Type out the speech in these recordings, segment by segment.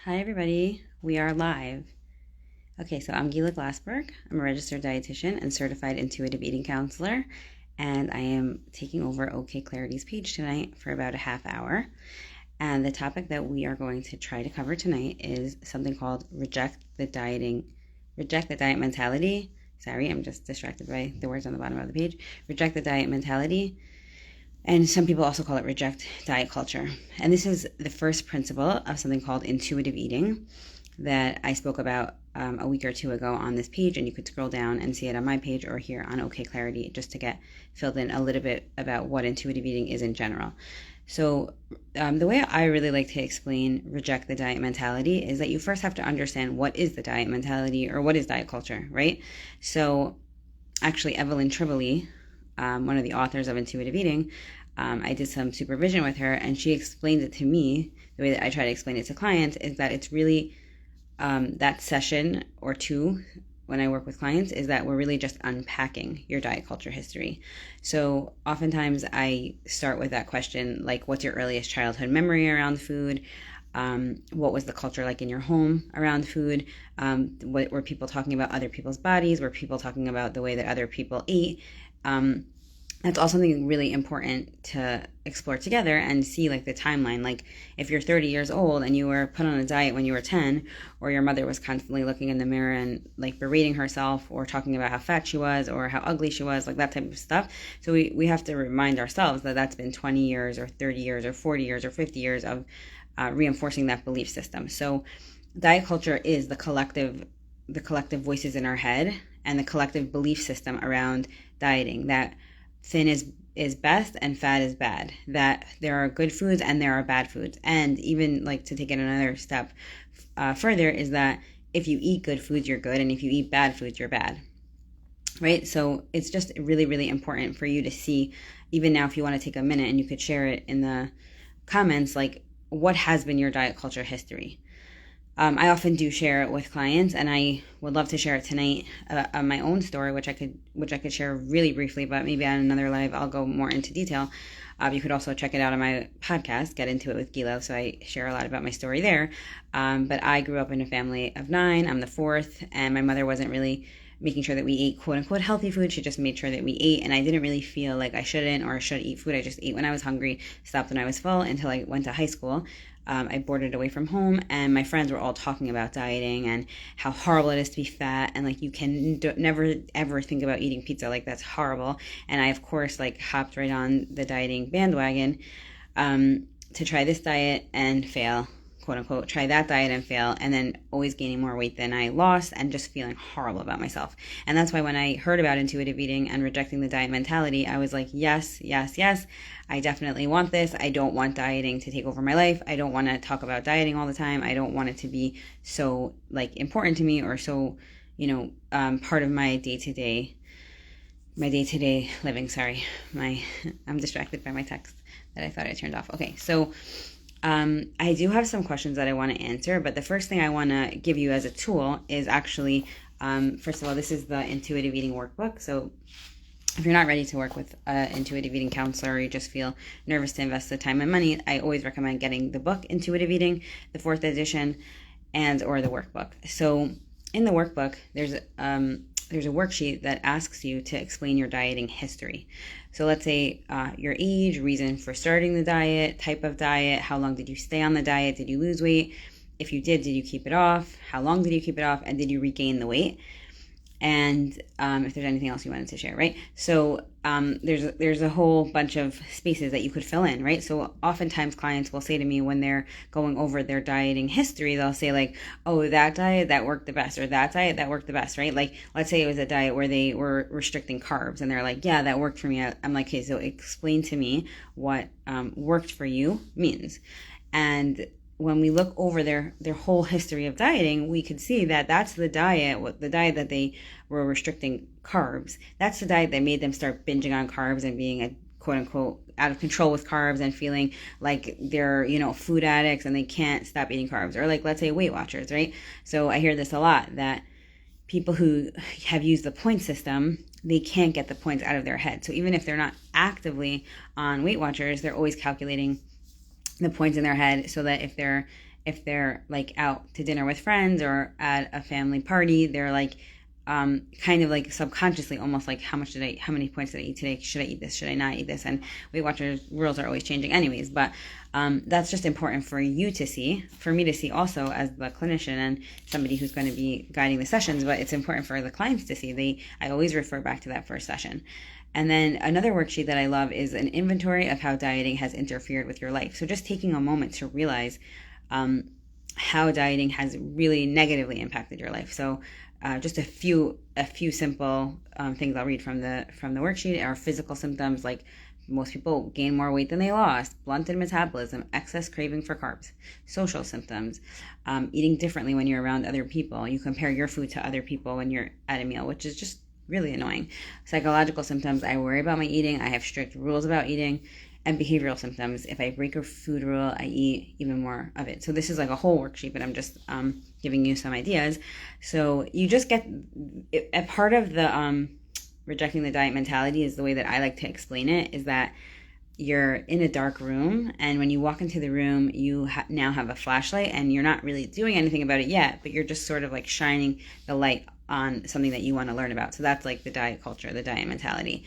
Hi everybody, we are live. Okay, so I'm Gila Glassberg. I'm a registered dietitian and certified intuitive eating counselor, and I am taking over OK Clarity's page tonight for about a half hour. And the topic that we are going to try to cover tonight is something called reject the diet mentality. Sorry, I'm just distracted by the words on the bottom of the page. Reject the diet mentality. And some people also call it reject diet culture. And this is the first principle of something called intuitive eating that I spoke about a week or two ago on this page. And you could scroll down and see it on my page or here on OK Clarity just to get filled in a little bit about what intuitive eating is in general. So the way I really like to explain reject the diet mentality is that you first have to understand what is the diet mentality or what is diet culture, right? So actually, Evelyn Tribole, one of the authors of Intuitive Eating, I did some supervision with her, and she explained it to me. The way that I try to explain it to clients is that it's really that session or two when I work with clients is that we're really just unpacking your diet culture history. So oftentimes I start with that question, like, what's your earliest childhood memory around food? What was the culture like in your home around food? What were people talking about other people's bodies? Were people talking about the way that other people ate? That's all something really important to explore together and see like the timeline. Like if you're 30 years old and you were put on a diet when you were 10, or your mother was constantly looking in the mirror and like berating herself or talking about how fat she was or how ugly she was, like that type of stuff. So we have to remind ourselves that that's been 20 years or 30 years or 40 years or 50 years of reinforcing that belief system. So diet culture is the collective voices in our head and the collective belief system around dieting, that thin is best and fat is bad, that there are good foods and there are bad foods. And even like to take it another step further is that if you eat good foods, you're good, and if you eat bad foods, you're bad, right? So it's just really, really important for you to see, even now, if you want to take a minute and you could share it in the comments, like what has been your diet culture history. I often do share it with clients, and I would love to share it tonight on my own story, which I could share really briefly, but maybe on another live I'll go more into detail. You could also check it out on my podcast, Get Into It with Gila, so I share a lot about my story there. But I grew up in a family of 9. I'm the fourth, and my mother wasn't really making sure that we ate quote-unquote healthy food. She just made sure that we ate, and I didn't really feel like I shouldn't or should eat food. I just ate when I was hungry, stopped when I was full until I went to high school. I boarded away from home, and my friends were all talking about dieting and how horrible it is to be fat, and like you can never ever think about eating pizza, like that's horrible. And I of course like hopped right on the dieting bandwagon to try this diet and fail, quote unquote, try that diet and fail, and then always gaining more weight than I lost and just feeling horrible about myself. And that's why when I heard about intuitive eating and rejecting the diet mentality, I was like, yes, I definitely want this. I don't want dieting to take over my life. I don't want to talk about dieting all the time. I don't want it to be so like important to me or so, part of my day-to-day living. Sorry, I'm distracted by my text that I thought I turned off. Okay, so I do have some questions that I want to answer, but the first thing I want to give you as a tool is actually, first of all, this is the intuitive eating workbook. So if you're not ready to work with an intuitive eating counselor, or you just feel nervous to invest the time and money, I always recommend getting the book Intuitive Eating, the 4th edition, or the workbook. So in the workbook, there's a worksheet that asks you to explain your dieting history. So let's say your age, reason for starting the diet, type of diet, how long did you stay on the diet, did you lose weight? If you did you keep it off? How long did you keep it off? And did you regain the weight? And if there's anything else you wanted to share, right? So there's a whole bunch of spaces that you could fill in, right? So oftentimes clients will say to me when they're going over their dieting history, they'll say like, oh, that diet, that worked the best, or that diet, that worked the best, right? Like, let's say it was a diet where they were restricting carbs, and they're like, yeah, that worked for me. I'm like, okay, so explain to me what worked for you means. And when we look over their whole history of dieting, we could see that that's the diet that they were restricting carbs. That's the diet that made them start binging on carbs and being a quote unquote out of control with carbs and feeling like they're, food addicts and they can't stop eating carbs. Or like, let's say Weight Watchers, right? So I hear this a lot, that people who have used the point system, they can't get the points out of their head. So even if they're not actively on Weight Watchers, they're always calculating the points in their head so that if they're if they're like out to dinner with friends or at a family party, they're like kind of like subconsciously almost like how many points did I eat today? Should I eat this? Should I not eat this? And Weight Watchers rules are always changing anyways, but that's just important for you to see, for me to see also as the clinician and somebody who's going to be guiding the sessions, but it's important for the clients to see. I always refer back to that first session. And then another worksheet that I love is an inventory of how dieting has interfered with your life. So just taking a moment to realize how dieting has really negatively impacted your life. So just a few simple things I'll read from the worksheet are physical symptoms, like most people gain more weight than they lost, blunted metabolism, excess craving for carbs. Social symptoms, eating differently when you're around other people. You compare your food to other people when you're at a meal, which is just really annoying. Psychological symptoms, I worry about my eating, I have strict rules about eating. And behavioral symptoms, if I break a food rule, I eat even more of it. So this is like a whole worksheet, but I'm just giving you some ideas. So you just get, a part of the rejecting the diet mentality is the way that I like to explain it, is that you're in a dark room, and when you walk into the room, you now have a flashlight, and you're not really doing anything about it yet, but you're just sort of like shining the light on something that you want to learn about. So that's like the diet culture, the diet mentality.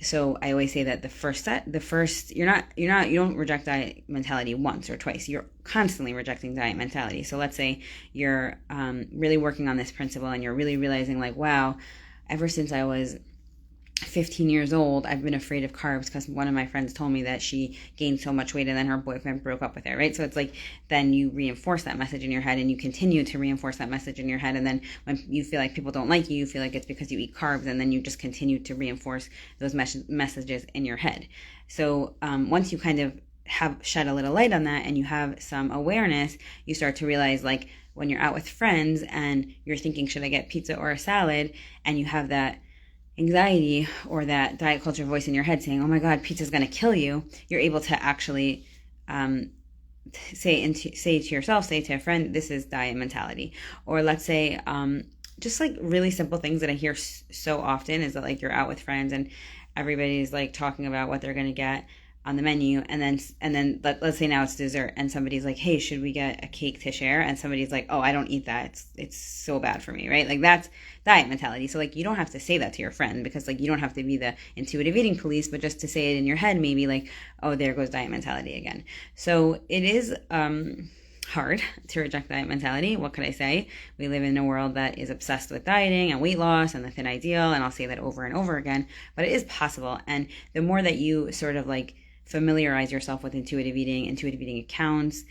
So I always say that you don't reject diet mentality once or twice. You're constantly rejecting diet mentality. So let's say you're really working on this principle, and you're really realizing like, wow, ever since I was 15 years old, I've been afraid of carbs because one of my friends told me that she gained so much weight and then her boyfriend broke up with her, right? So it's like, then you reinforce that message in your head, and you continue to reinforce that message in your head. And then when you feel like people don't like you, you feel like it's because you eat carbs, and then you just continue to reinforce those messages in your head. So once you kind of have shed a little light on that, and you have some awareness, you start to realize, like when you're out with friends and you're thinking, should I get pizza or a salad? And you have that anxiety or that diet culture voice in your head saying, oh my God, pizza's going to kill you, you're able to actually say to yourself, say to a friend, this is diet mentality. Or let's say just like really simple things that I hear so often is that like you're out with friends and everybody's like talking about what they're going to get on the menu, and then let's say now it's dessert, and somebody's like, hey, should we get a cake to share? And somebody's like, oh, I don't eat that, it's so bad for me, right? Like that's diet mentality. So like you don't have to say that to your friend, because like you don't have to be the intuitive eating police, but just to say it in your head, maybe like, oh, there goes diet mentality again. So it is hard to reject diet mentality. What could I say? We live in a world that is obsessed with dieting and weight loss and the thin ideal, and I'll say that over and over again, but it is possible. And the more that you sort of like familiarize yourself with intuitive eating accounts,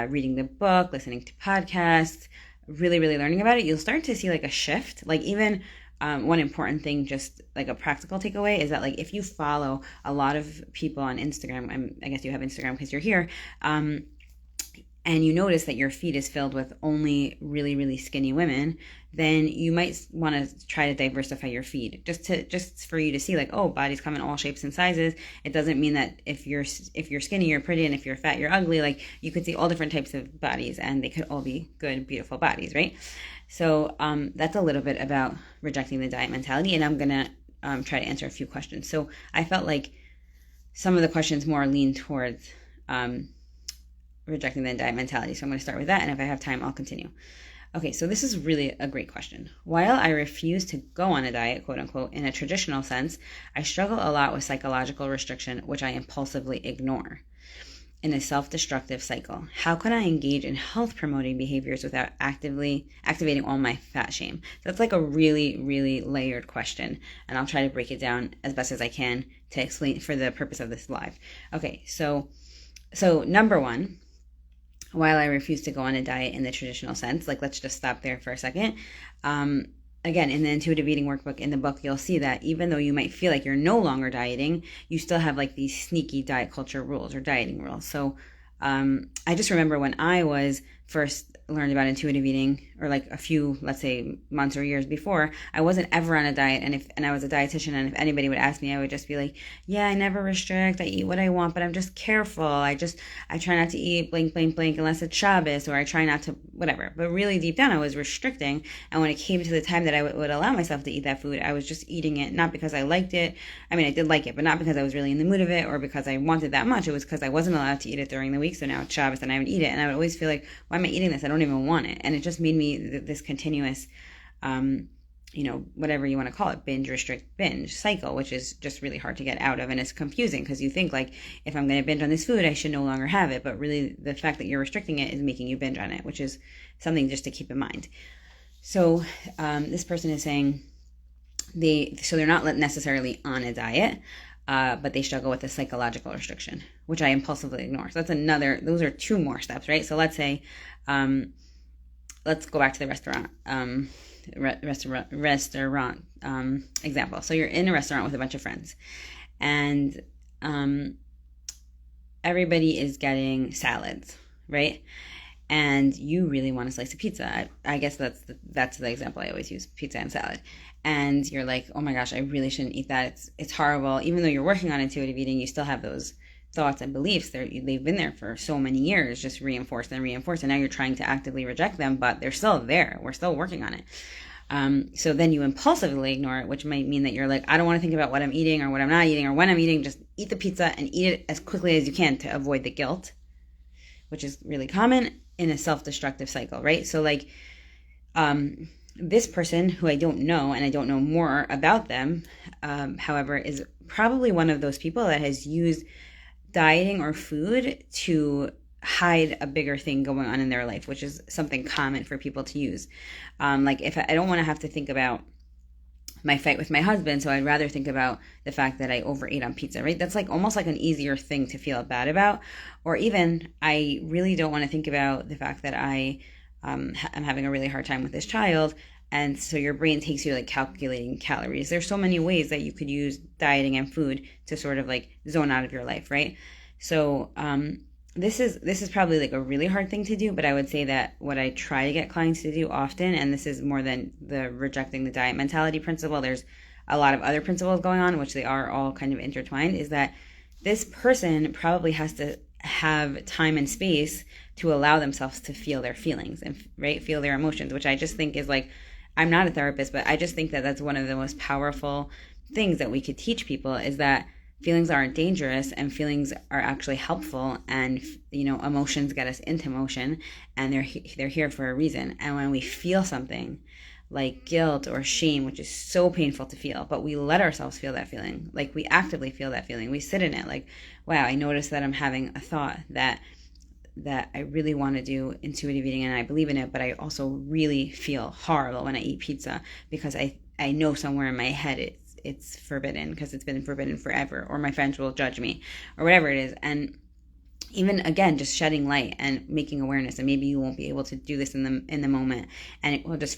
reading the book, listening to podcasts, really learning about it, you'll start to see like a shift. Like even one important thing, just like a practical takeaway, is that like if you follow a lot of people on Instagram, I guess you have Instagram because you're here, and you notice that your feed is filled with only really skinny women, then you might want to try to diversify your feed, just for you to see like, oh, bodies come in all shapes and sizes. It doesn't mean that if you're skinny, you're pretty, and if you're fat, you're ugly. Like you could see all different types of bodies, and they could all be good, beautiful bodies, right? So that's a little bit about rejecting the diet mentality, and I'm gonna try to answer a few questions. So I felt like some of the questions more lean towards rejecting the diet mentality. So I'm going to start with that, and if I have time, I'll continue. Okay, so this is really a great question. While I refuse to go on a diet, quote unquote, in a traditional sense, I struggle a lot with psychological restriction, which I impulsively ignore in a self-destructive cycle. How can I engage in health-promoting behaviors without actively activating all my fat shame? That's like a really layered question, and I'll try to break it down as best as I can to explain for the purpose of this live. Okay, so number one, while I refuse to go on a diet in the traditional sense, like let's just stop there for a second. Again, in the intuitive eating workbook, in the book, you'll see that even though you might feel like you're no longer dieting, you still have like these sneaky diet culture rules or dieting rules. So I just remember when I was first learned about intuitive eating, or like a few, let's say, months or years before, I wasn't ever on a diet. And I was a dietitian, and if anybody would ask me, I would just be like, yeah, I never restrict. I eat what I want, but I'm just careful. I try not to eat blank, blank, blank unless it's Shabbos, or I try not to whatever. But really deep down, I was restricting. And when it came to the time that I would allow myself to eat that food, I was just eating it, not because I liked it. I mean, I did like it, but not because I was really in the mood of it or because I wanted that much. It was because I wasn't allowed to eat it during the week. So now it's Shabbos and I would eat it. And I would always feel like, why am I eating this? I don't even want it. And it just made me this continuous, whatever you want to call it, binge, restrict, binge cycle, which is just really hard to get out of. And it's confusing because you think like, if I'm going to binge on this food, I should no longer have it. But really the fact that you're restricting it is making you binge on it, which is something just to keep in mind. So this person is saying they're not necessarily on a diet, but they struggle with the psychological restriction, which I impulsively ignore. So those are two more steps, right? So let's say, let's go back to the restaurant example. So you're in a restaurant with a bunch of friends, and everybody is getting salads, right? And you really want a slice of pizza. I guess that's the example I always use, pizza and salad. And you're like, oh my gosh, I really shouldn't eat that. It's horrible. Even though you're working on intuitive eating, you still have those thoughts and beliefs. They've been there for so many years, just reinforced and reinforced. And now you're trying to actively reject them, but they're still there. We're still working on it. So then you impulsively ignore it, which might mean that you're like, I don't want to think about what I'm eating or what I'm not eating or when I'm eating. Just eat the pizza and eat it as quickly as you can to avoid the guilt, which is really common in a self-destructive cycle, right? So like, this person who I don't know, and I don't know more about them, however, is probably one of those people that has used dieting or food to hide a bigger thing going on in their life, which is something common for people to use. Like if I don't want to have to think about my fight with my husband, so I'd rather think about the fact that I overate on pizza, right? That's like almost like an easier thing to feel bad about. Or even I really don't want to think about the fact that I'm having a really hard time with this child. And so your brain takes you like calculating calories. There's so many ways that you could use dieting and food to sort of like zone out of your life, right? So this is probably like a really hard thing to do, but I would say that what I try to get clients to do often, and this is more than the rejecting the diet mentality principle, there's a lot of other principles going on, which they are all kind of intertwined, is that this person probably has to have time and space to allow themselves to feel their feelings and feel their emotions, which I just think is like, I'm not a therapist, but I just think that that's one of the most powerful things that we could teach people, is that feelings aren't dangerous and feelings are actually helpful, and emotions get us into motion, and they're here for a reason. And when we feel something like guilt or shame, which is so painful to feel, but we let ourselves feel that feeling, like we actively feel that feeling, we sit in it, like, wow, I noticed that I'm having a thought that I really want to do intuitive eating and I believe in it, but I also really feel horrible when I eat pizza because I know somewhere in my head it's forbidden because it's been forbidden forever, or my friends will judge me, or whatever it is. And even again, just shedding light and making awareness, and maybe you won't be able to do this in the moment, and it will just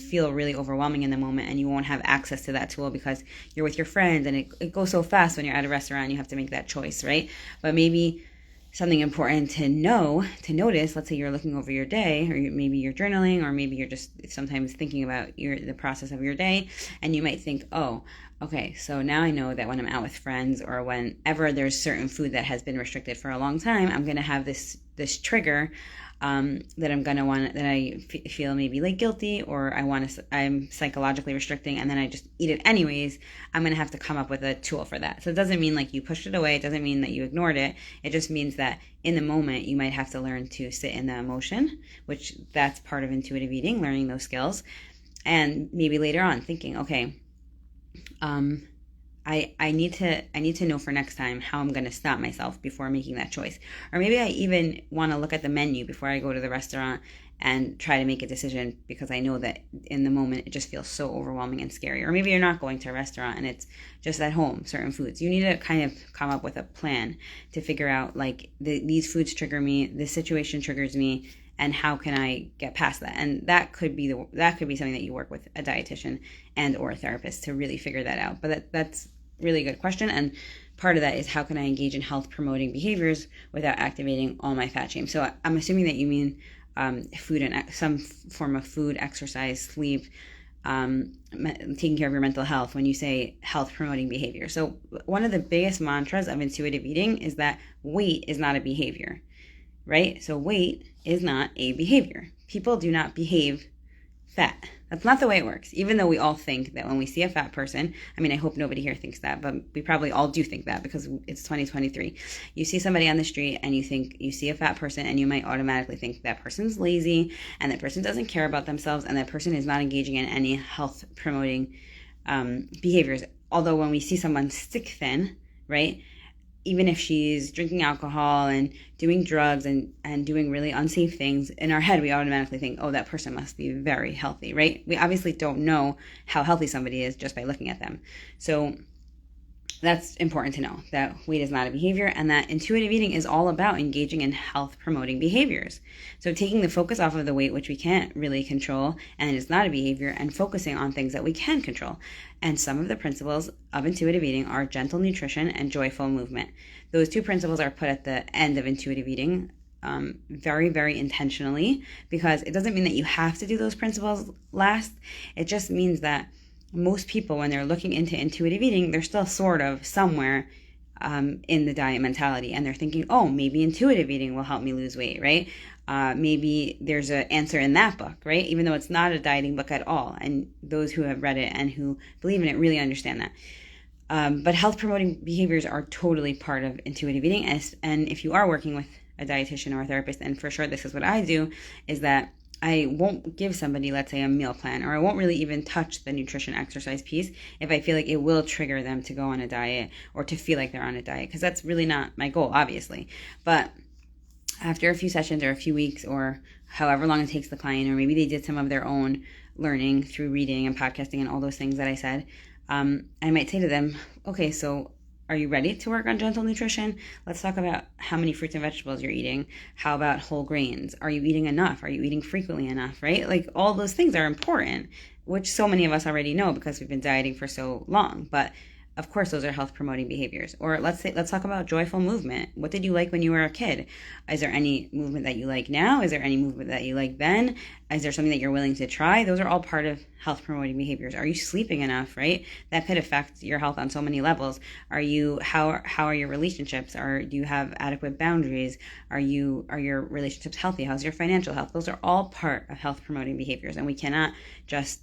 feel really overwhelming in the moment, and you won't have access to that tool because you're with your friends, and it goes so fast when you're at a restaurant and you have to make that choice, right? But maybe something important to notice, let's say you're looking over your day, or maybe you're journaling, or maybe you're just sometimes thinking about the process of your day, and you might think, oh, okay, so now I know that when I'm out with friends or whenever there's certain food that has been restricted for a long time, I'm going to have this trigger that I'm going to want, that I feel maybe like guilty, or I'm psychologically restricting, and then I just eat it anyways. I'm going to have to come up with a tool for that. So it doesn't mean like you pushed it away. It doesn't mean that you ignored it. It just means that in the moment, you might have to learn to sit in the emotion, which that's part of intuitive eating, learning those skills. And maybe later on thinking, okay, I need to know for next time how I'm going to stop myself before making that choice. Or maybe I even want to look at the menu before I go to the restaurant and try to make a decision, because I know that in the moment it just feels so overwhelming and scary. Or maybe you're not going to a restaurant and it's just at home, certain foods. You need to kind of come up with a plan to figure out like these foods trigger me, this situation triggers me, and how can I get past that? And that could be something that you work with a dietitian and or a therapist to really figure that out. But that's really good question. And part of that is, how can I engage in health promoting behaviors without activating all my fat shame? So I'm assuming that you mean food and some form of food, exercise, sleep, taking care of your mental health when you say health promoting behavior. So one of the biggest mantras of intuitive eating is that weight is not a behavior, right? So weight is not a behavior. People do not behave fat. That's not the way it works. Even though we all think that when we see a fat person, I mean, I hope nobody here thinks that, but we probably all do think that because it's 2023. You see somebody on the street and you see a fat person and you might automatically think that person's lazy and that person doesn't care about themselves and that person is not engaging in any health promoting behaviors. Although when we see someone stick thin, right, even if she's drinking alcohol and doing drugs and doing really unsafe things, in our head, we automatically think, oh, that person must be very healthy, right? We obviously don't know how healthy somebody is just by looking at them. So that's important to know, that weight is not a behavior and that intuitive eating is all about engaging in health promoting behaviors. So taking the focus off of the weight, which we can't really control and is not a behavior, and focusing on things that we can control. And some of the principles of intuitive eating are gentle nutrition and joyful movement. Those two principles are put at the end of intuitive eating very, very intentionally, because it doesn't mean that you have to do those principles last. It just means that most people, when they're looking into intuitive eating, they're still sort of somewhere in the diet mentality, and they're thinking, oh, maybe intuitive eating will help me lose weight, right? Maybe there's an answer in that book, right? Even though it's not a dieting book at all. And those who have read it and who believe in it really understand that. But health promoting behaviors are totally part of intuitive eating. And if you are working with a dietitian or a therapist, and for sure this is what I do, is that I won't give somebody, let's say, a meal plan, or I won't really even touch the nutrition exercise piece if I feel like it will trigger them to go on a diet or to feel like they're on a diet, because that's really not my goal, obviously. But after a few sessions or a few weeks or however long it takes the client, or maybe they did some of their own learning through reading and podcasting and all those things that I said, I might say to them, okay, so are you ready to work on gentle nutrition? Let's talk about how many fruits and vegetables you're eating. How about whole grains? Are you eating enough? Are you eating frequently enough, right? Like, all those things are important, which so many of us already know because we've been dieting for so long. But of course, those are health promoting behaviors. Or let's talk about joyful movement. What did you like when you were a kid? Is there any movement that you like now? Is there any movement that you like then? Is there something that you're willing to try? Those are all part of health promoting behaviors. Are you sleeping enough, right? That could affect your health on so many levels. How are your relationships? Do you have adequate boundaries? Are your relationships healthy? How's your financial health? Those are all part of health promoting behaviors, and we cannot just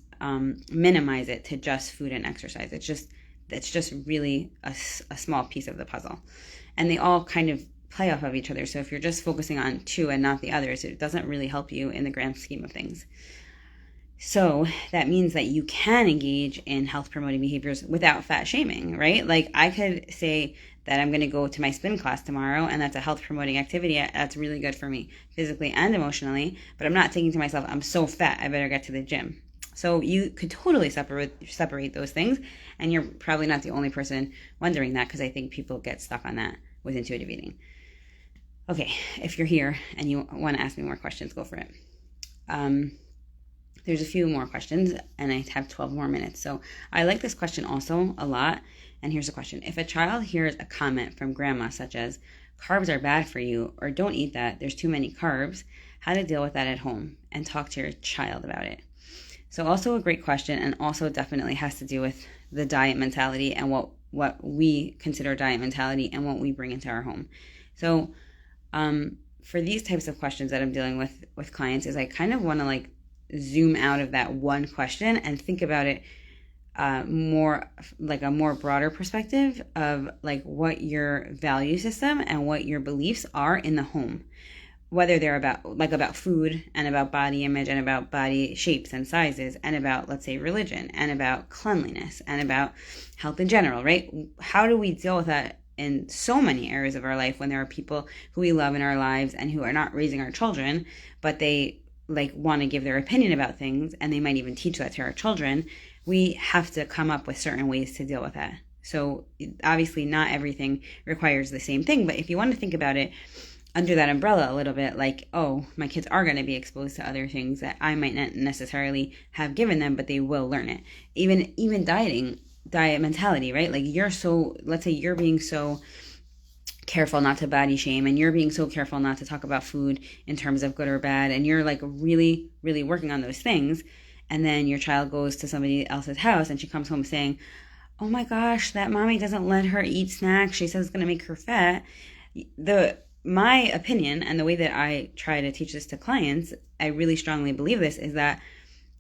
minimize it to just food and exercise. It's just really a small piece of the puzzle. And they all kind of play off of each other. So if you're just focusing on two and not the others, it doesn't really help you in the grand scheme of things. So that means that you can engage in health promoting behaviors without fat shaming, right? Like, I could say that I'm going to go to my spin class tomorrow, and that's a health promoting activity that's really good for me physically and emotionally, but I'm not thinking to myself, I'm so fat, I better get to the gym. So you could totally separate those things, and you're probably not the only person wondering that, because I think people get stuck on that with intuitive eating. Okay, if you're here and you want to ask me more questions, go for it. There's a few more questions, and I have 12 more minutes. So I like this question also a lot, and here's the question. If a child hears a comment from grandma such as, carbs are bad for you, or don't eat that, there's too many carbs, how to deal with that at home, and talk to your child about it. So also a great question, and also definitely has to do with the diet mentality and what we consider diet mentality and what we bring into our home. So for these types of questions that I'm dealing with clients, is I kind of want to zoom out of that one question and think about it more like a more broader perspective of what your value system and what your beliefs are in the home. Whether they're about food and about body image and about body shapes and sizes and about, let's say, religion and about cleanliness and about health in general, right? How do we deal with that in so many areas of our life when there are people who we love in our lives and who are not raising our children, but they want to give their opinion about things, and they might even teach that to our children? We have to come up with certain ways to deal with that. So obviously not everything requires the same thing, but if you want to think about it under that umbrella a little bit, oh, my kids are going to be exposed to other things that I might not necessarily have given them, but they will learn it. Even dieting, diet mentality, right? Like let's say you're being so careful not to body shame, and you're being so careful not to talk about food in terms of good or bad, and you're like really, really working on those things. And then your child goes to somebody else's house and she comes home saying, oh my gosh, that mommy doesn't let her eat snacks. She says it's going to make her fat. My opinion, and the way that I try to teach this to clients, I really strongly believe this, is that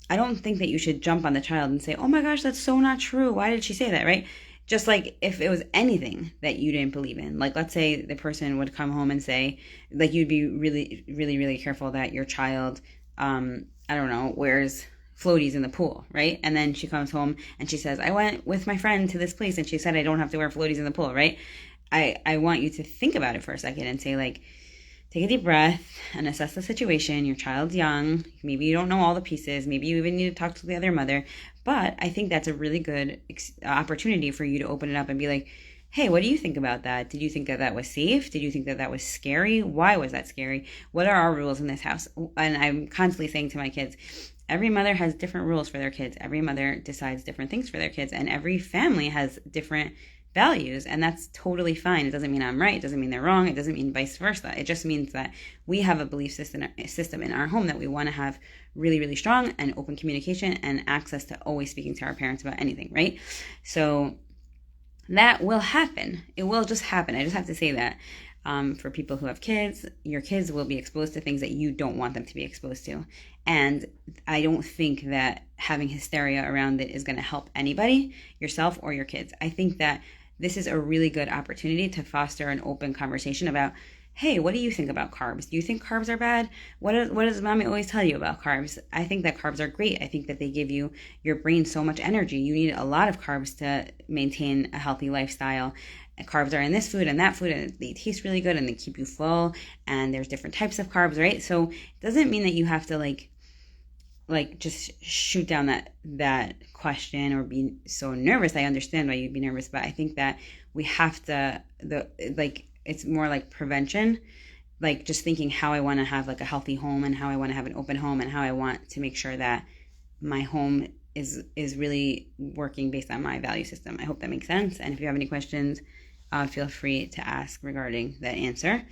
I don't think that you should jump on the child and say, oh my gosh, that's so not true. Why did she say that, right? Just like if it was anything that you didn't believe in. Like, let's say the person would come home and say, like, you'd be really, really, really careful that your child, I don't know, wears floaties in the pool, right? And then she comes home and she says, I went with my friend to this place and she said I don't have to wear floaties in the pool, right? I want you to think about it for a second and say, like, take a deep breath and assess the situation. Your child's young. Maybe you don't know all the pieces. Maybe you even need to talk to the other mother. But I think that's a really good opportunity for you to open it up and be like, hey, what do you think about that? Did you think that that was safe? Did you think that that was scary? Why was that scary? What are our rules in this house? And I'm constantly saying to my kids, every mother has different rules for their kids. Every mother decides different things for their kids. And every family has different values, and that's totally fine. It doesn't mean I'm right. It doesn't mean they're wrong. It doesn't mean vice versa. It just means that we have a belief system in our home that we want to have really, really strong and open communication and access to always speaking to our parents about anything, right? So that will happen. It will just happen. I just have to say that. For people who have kids, your kids will be exposed to things that you don't want them to be exposed to. And I don't think that having hysteria around it is going to help anybody, yourself or your kids. I think that this is a really good opportunity to foster an open conversation about, hey, what do you think about carbs? Do you think carbs are bad? What does mommy always tell you about carbs? I think that carbs are great. I think that they give your brain so much energy. You need a lot of carbs to maintain a healthy lifestyle. And carbs are in this food and that food, and they taste really good and they keep you full. And there's different types of carbs, right? So it doesn't mean that you have to like just shoot down that question or be so nervous. I understand why you'd be nervous, but I think that we have to it's more like prevention, like just thinking how I want to have like a healthy home and how I want to have an open home and how I want to make sure that my home is really working based on my value system. I hope that makes sense. And if you have any questions, feel free to ask regarding that answer.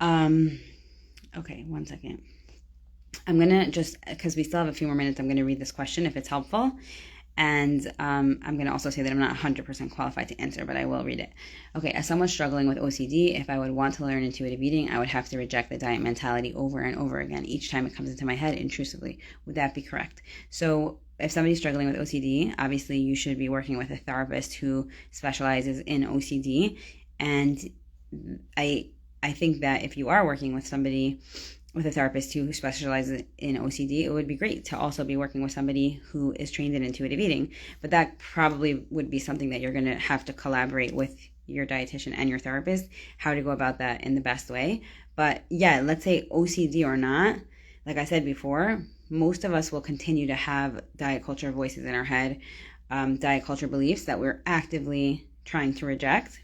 Okay, 1 second. I'm going to just, because we still have a few more minutes, I'm going to read this question if it's helpful. And I'm going to also say that I'm not 100% qualified to answer, but I will read it. Okay, as someone struggling with OCD, if I would want to learn intuitive eating, I would have to reject the diet mentality over and over again, each time it comes into my head intrusively. Would that be correct? So if somebody's struggling with OCD, obviously you should be working with a therapist who specializes in OCD. And I think that if you are working with somebody, with a therapist who specializes in OCD, it would be great to also be working with somebody who is trained in intuitive eating. But that probably would be something that you're going to have to collaborate with your dietitian and your therapist, how to go about that in the best way. But yeah, let's say OCD or not, like I said before, most of us will continue to have diet culture voices in our head, diet culture beliefs that we're actively trying to reject.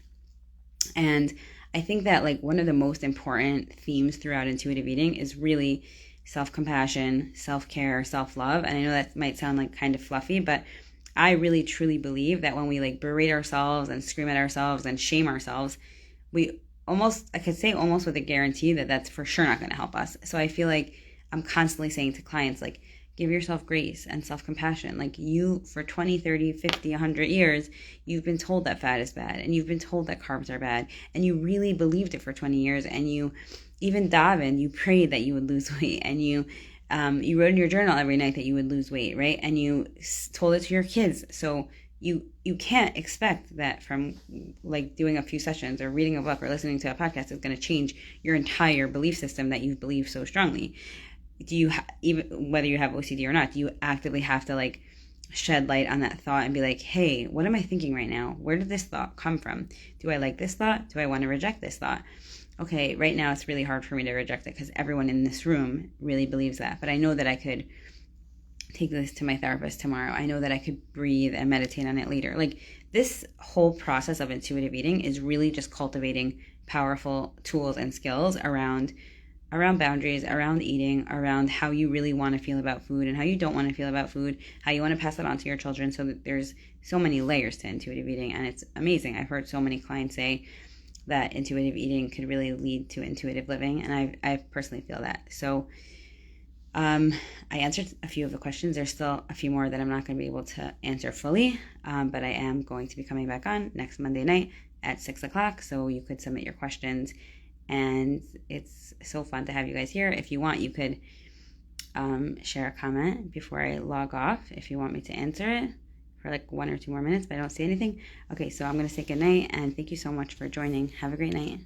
And I think that like one of the most important themes throughout intuitive eating is really self-compassion, self-care, self-love. And I know that might sound like kind of fluffy, but I really truly believe that when we like berate ourselves and scream at ourselves and shame ourselves, I could say almost with a guarantee that that's for sure not going to help us. So I feel like I'm constantly saying to clients, like, give yourself grace and self-compassion. Like you, for 20, 30, 50, 100 years, you've been told that fat is bad, and you've been told that carbs are bad, and you really believed it for 20 years, and you even davened, you prayed that you would lose weight, and you wrote in your journal every night that you would lose weight, right? And you told it to your kids. So you can't expect that from like doing a few sessions or reading a book or listening to a podcast is going to change your entire belief system that you believe so strongly. Do you even whether you have OCD or not, do you actively have to like shed light on that thought and be like, hey, what am I thinking right now? Where did this thought come from? Do I like this thought? Do I want to reject this thought? Okay, right now it's really hard for me to reject it because everyone in this room really believes that. But I know that I could take this to my therapist tomorrow. I know that I could breathe and meditate on it later. Like this whole process of intuitive eating is really just cultivating powerful tools and skills around around boundaries, around eating, around how you really want to feel about food and how you don't want to feel about food, how you want to pass that on to your children, so that there's so many layers to intuitive eating, and it's amazing. I've heard so many clients say that intuitive eating could really lead to intuitive living, and I personally feel that. So I answered a few of the questions. There's still a few more that I'm not going to be able to answer fully, but I am going to be coming back on next Monday night at 6 o'clock, so you could submit your questions. And it's so fun to have you guys here. If you want, you could share a comment before I log off if you want me to answer it for like 1 or 2 more minutes, but I don't see anything. Okay, so I'm going to say good night, and thank you so much for joining. Have a great night.